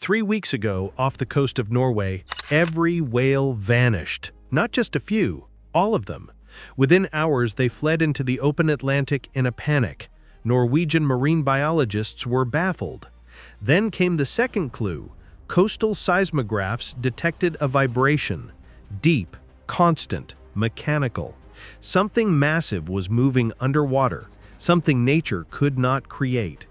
3 weeks ago, off the coast of Norway, every whale vanished. Not just a few, all of them. Within hours, they fled into the open Atlantic in a panic. Norwegian marine biologists were baffled. Then came the second clue. Coastal seismographs detected a vibration. Deep, constant, mechanical. Something massive was moving underwater, something nature could not create.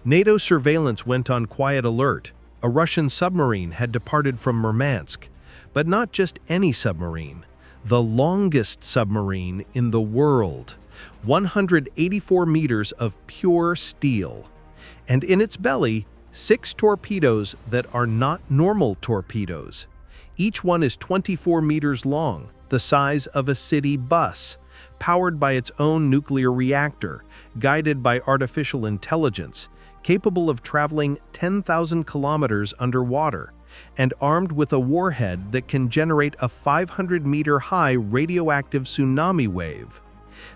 NATO surveillance went on quiet alert. A Russian submarine had departed from Murmansk. But not just any submarine. The longest submarine in the world. 184 meters of pure steel. And in its belly, 6 torpedoes that are not normal torpedoes. Each one is 24 meters long, the size of a city bus, powered by its own nuclear reactor, guided by artificial intelligence, capable of traveling 10,000 kilometers underwater, and armed with a warhead that can generate a 500-meter-high radioactive tsunami wave.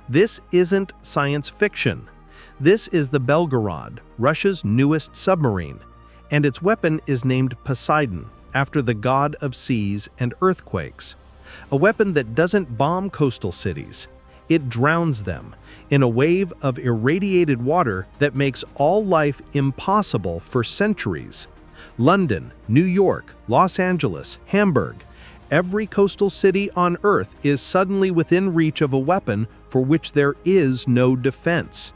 This isn't science fiction. This is the Belgorod, Russia's newest submarine, and its weapon is named Poseidon, after the god of seas and earthquakes. A weapon that doesn't bomb coastal cities. It drowns them in a wave of irradiated water that makes all life impossible for centuries. London, New York, Los Angeles, Hamburg, every coastal city on Earth is suddenly within reach of a weapon for which there is no defense.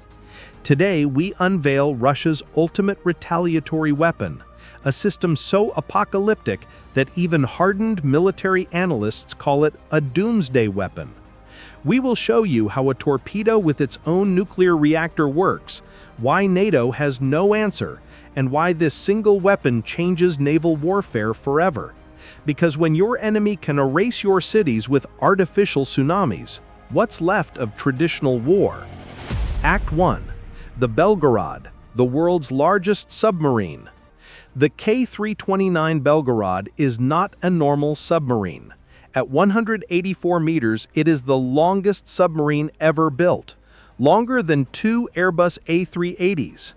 Today, we unveil Russia's ultimate retaliatory weapon, a system so apocalyptic that even hardened military analysts call it a doomsday weapon. We will show you how a torpedo with its own nuclear reactor works, why NATO has no answer, and why this single weapon changes naval warfare forever. Because when your enemy can erase your cities with artificial tsunamis, what's left of traditional war? Act 1. The Belgorod, the world's largest submarine. The K-329 Belgorod is not a normal submarine. At 184 meters, it is the longest submarine ever built, longer than 2 Airbus A380s.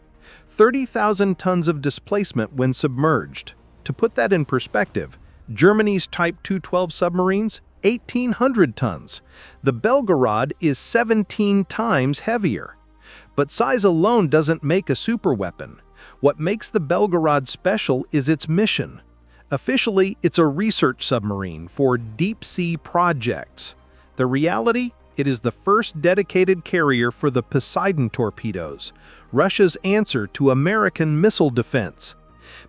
30,000 tons of displacement when submerged. To put that in perspective, Germany's Type 212 submarines, 1,800 tons. The Belgorod is 17 times heavier. But size alone doesn't make a superweapon. What makes the Belgorod special is its mission. Officially, it's a research submarine for deep-sea projects. The reality? It is the first dedicated carrier for the Poseidon torpedoes, Russia's answer to American missile defense.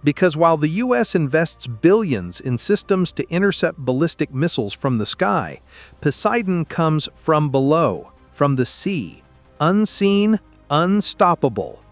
Because while the U.S. invests billions in systems to intercept ballistic missiles from the sky, Poseidon comes from below, from the sea, unseen, unstoppable.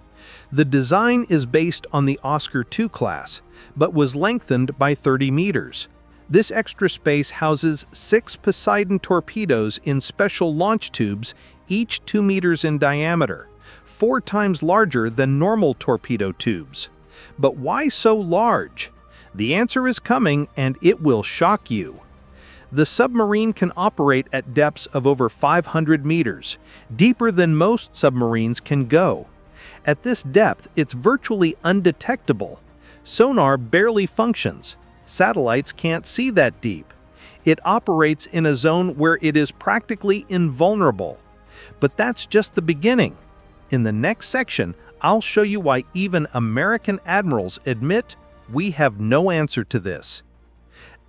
The design is based on the Oscar II class, but was lengthened by 30 meters. This extra space houses 6 Poseidon torpedoes in special launch tubes, each 2 meters in diameter, 4 times larger than normal torpedo tubes. But why so large? The answer is coming, and it will shock you. The submarine can operate at depths of over 500 meters, deeper than most submarines can go. At this depth, it's virtually undetectable. Sonar barely functions. Satellites can't see that deep. It operates in a zone where it is practically invulnerable. But that's just the beginning. In the next section, I'll show you why even American admirals admit we have no answer to this.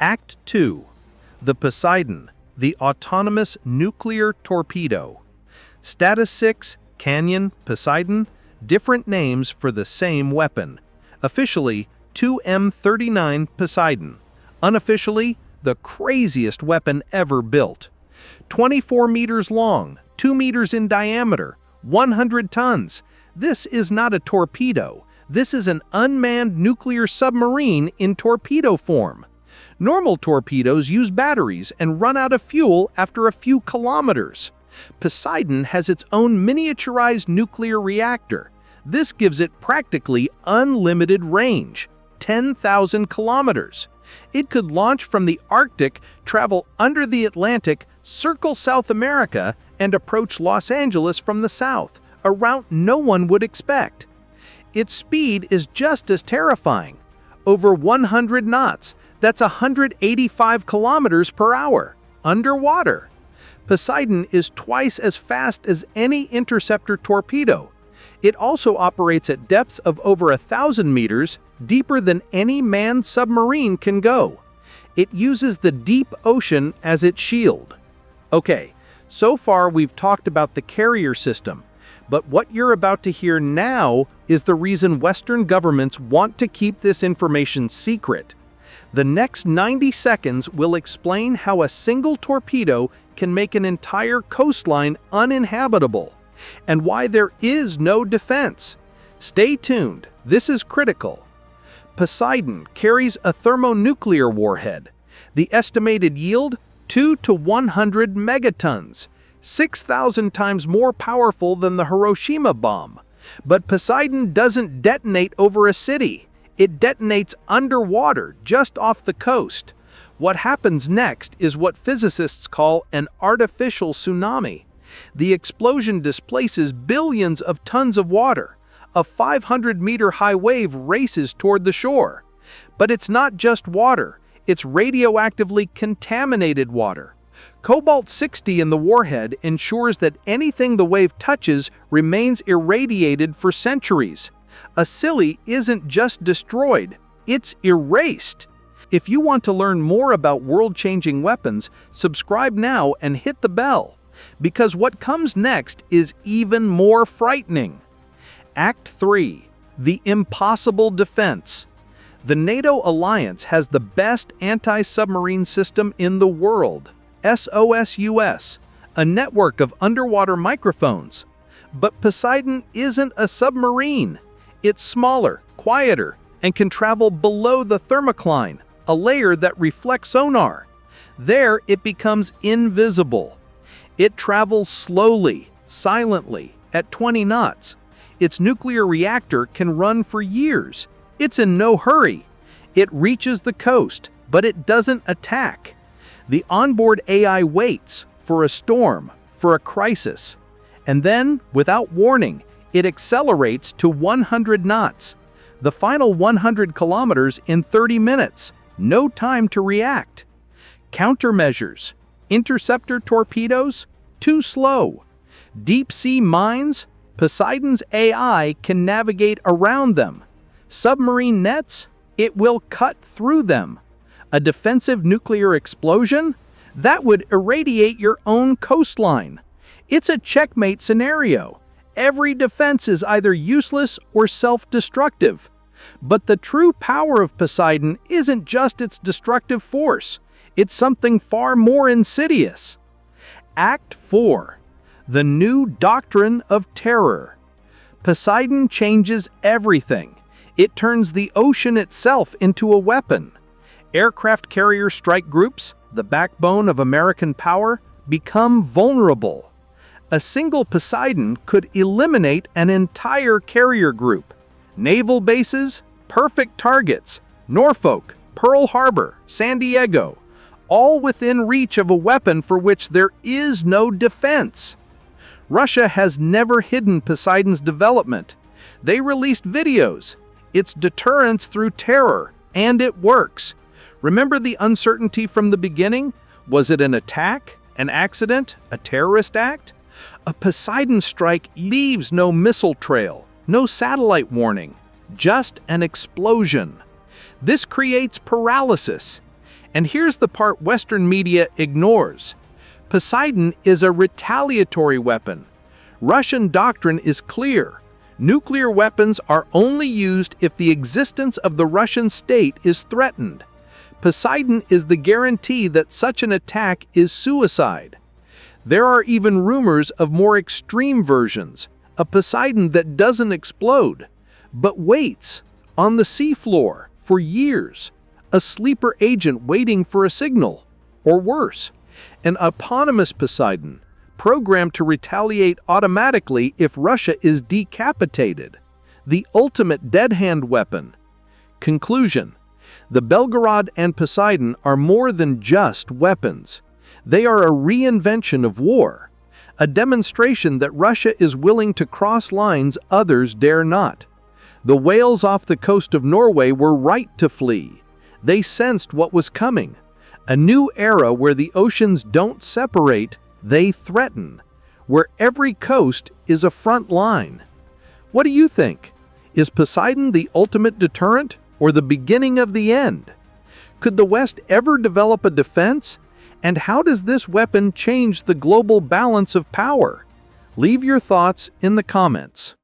Act 2. The Poseidon, the autonomous nuclear torpedo. Status 6, Canyon, Poseidon, different names for the same weapon. Officially, 2M39 Poseidon. Unofficially, the craziest weapon ever built. 24 meters long, 2 meters in diameter, 100 tons. This is not a torpedo. This is an unmanned nuclear submarine in torpedo form. Normal torpedoes use batteries and run out of fuel after a few kilometers. Poseidon has its own miniaturized nuclear reactor. This gives it practically unlimited range, 10,000 kilometers. It could launch from the Arctic, travel under the Atlantic, circle South America, and approach Los Angeles from the south, a route no one would expect. Its speed is just as terrifying. over 100 knots. That's 185 kilometers per hour, underwater. Poseidon is twice as fast as any interceptor torpedo. It also operates at depths of over 1,000 meters, deeper than any manned submarine can go. It uses the deep ocean as its shield. Okay, so far we've talked about the carrier system, but what you're about to hear now is the reason Western governments want to keep this information secret. The next 90 seconds will explain how a single torpedo can make an entire coastline uninhabitable, and why there is no defense. Stay tuned, this is critical. Poseidon carries a thermonuclear warhead. The estimated yield, 2 to 100 megatons, 6,000 times more powerful than the Hiroshima bomb. But Poseidon doesn't detonate over a city. It detonates underwater, just off the coast. What happens next is what physicists call an artificial tsunami. The explosion displaces billions of tons of water. A 500-meter-high wave races toward the shore. But it's not just water, it's radioactively contaminated water. Cobalt-60 in the warhead ensures that anything the wave touches remains irradiated for centuries. A Scilly isn't just destroyed, it's erased. If you want to learn more about world-changing weapons, subscribe now and hit the bell, because what comes next is even more frightening. Act 3. The Impossible Defense. The NATO alliance has the best anti-submarine system in the world, SOSUS, a network of underwater microphones. But Poseidon isn't a submarine. It's smaller, quieter, and can travel below the thermocline, a layer that reflects sonar. There, it becomes invisible. It travels slowly, silently, at 20 knots. Its nuclear reactor can run for years. It's in no hurry. It reaches the coast, but it doesn't attack. The onboard AI waits for a storm, for a crisis. And then, without warning, it accelerates to 100 knots. The final 100 kilometers in 30 minutes. No time to react. Countermeasures. Interceptor torpedoes? Too slow. Deep-sea mines? Poseidon's AI can navigate around them. Submarine nets? It will cut through them. A defensive nuclear explosion? That would irradiate your own coastline. It's a checkmate scenario. Every defense is either useless or self-destructive. But the true power of Poseidon isn't just its destructive force. It's something far more insidious. Act 4. The New Doctrine of Terror. Poseidon changes everything. It turns the ocean itself into a weapon. Aircraft carrier strike groups, the backbone of American power, become vulnerable. A single Poseidon could eliminate an entire carrier group. Naval bases, perfect targets, Norfolk, Pearl Harbor, San Diego, all within reach of a weapon for which there is no defense. Russia has never hidden Poseidon's development. They released videos. It's deterrence through terror, and it works. Remember the uncertainty from the beginning? Was it an attack, an accident, a terrorist act? A Poseidon strike leaves no missile trail, no satellite warning, just an explosion. This creates paralysis. And here's the part Western media ignores. Poseidon is a retaliatory weapon. Russian doctrine is clear. Nuclear weapons are only used if the existence of the Russian state is threatened. Poseidon is the guarantee that such an attack is suicide. There are even rumors of more extreme versions, a Poseidon that doesn't explode, but waits on the seafloor for years, a sleeper agent waiting for a signal, or worse, an eponymous Poseidon, programmed to retaliate automatically if Russia is decapitated. The ultimate dead-hand weapon. Conclusion: the Belgorod and Poseidon are more than just weapons. They are a reinvention of war, a demonstration that Russia is willing to cross lines others dare not. The whales off the coast of Norway were right to flee. They sensed what was coming. A new era where the oceans don't separate, they threaten. Where every coast is a front line. What do you think? Is Poseidon the ultimate deterrent or the beginning of the end? Could the West ever develop a defense? And how does this weapon change the global balance of power? Leave your thoughts in the comments.